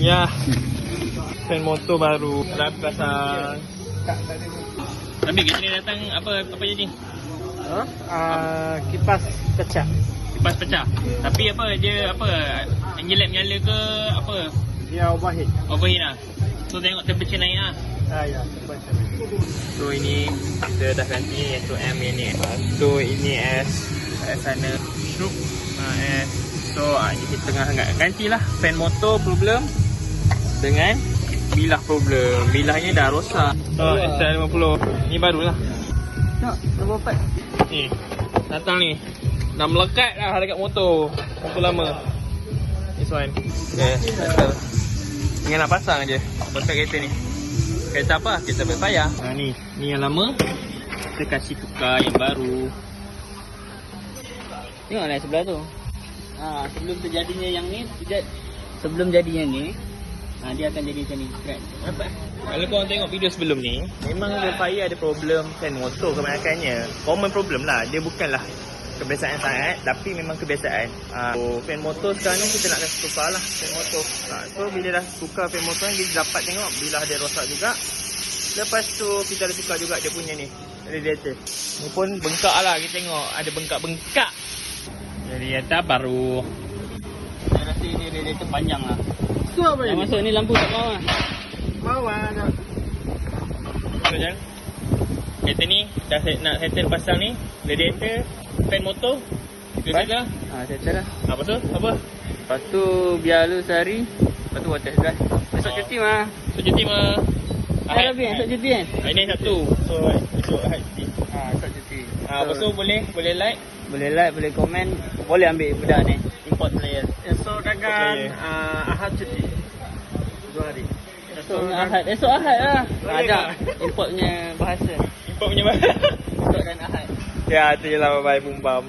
Ya. Fan motor baru. Dah pasang. Tapi kat sini datang apa jadi? Kipas pecah. Kipas pecah. Tapi apa dia engine lamp nyala ke apa? Dia overheat. Overheat lah. So tengok temperature naik lah. Ya, temperature. So ini kita dah ganti S2M ni. So ini S sana Shroop S. So ini kita tengah gantilah fan motor problem dengan bilah problem. Bilahnya dah rosak. So S50 ni barulah. Tengok, nombor 4. Ni datang ni. Dah melekat dah dekat motor. Motor lama. This one. Okay, settle. Tinggal nak pasang je. Pasang kereta ni. Kereta apa? Kereta berpayah. Ni yang lama. Kita kasih tukar yang baru. Tengoklah sebelah tu. Sebelum terjadinya yang ni, sebelum jadinya ni, dia akan jadi macam ni. Apa? Kalau korang tengok video sebelum ni, memang berpayah ada problem fan motor kebanyakannya. Common problem lah. Dia bukanlah kebiasaan sangat, tapi memang kebiasaan. So fan motor sekarang ni kita nak kasi tukar lah fan motor. So bila dah tukar fan motor ni, kita dapat tengok bilah dia rosak juga. Lepas tu kita dah tukar juga dia punya ni radiator. Ni pun bengkak lah, kita tengok ada bengkak-bengkak. Jadi atas baru. Saya rasa ini radiator panjang lah. Tu apa Yang masuk ni lampu kat bawah. Bawah ada. Macam kereta ni dah nak settle pasang ni radiator, fan motor. Kita dah. Settle lah. Apa tu? Apa? Lepas tu biar lu sehari. Lepas tu buat test drive. Esok cuti mah. So cuti mah. Ada lebih esok cuti kan? Ini Sabtu. So esok Ahad cuti. Esok cuti. Lepas tu boleh like. Boleh like, boleh komen. Boleh ambil budak ni. Import player. Esok Okay. Ahad cuti. 2 hari. Esok Ahad lah. Ajak import punya bahasa. Import punya bahasa. Esok dan Ahad. Ya, tu je lah. Bye-bye. Boom bam.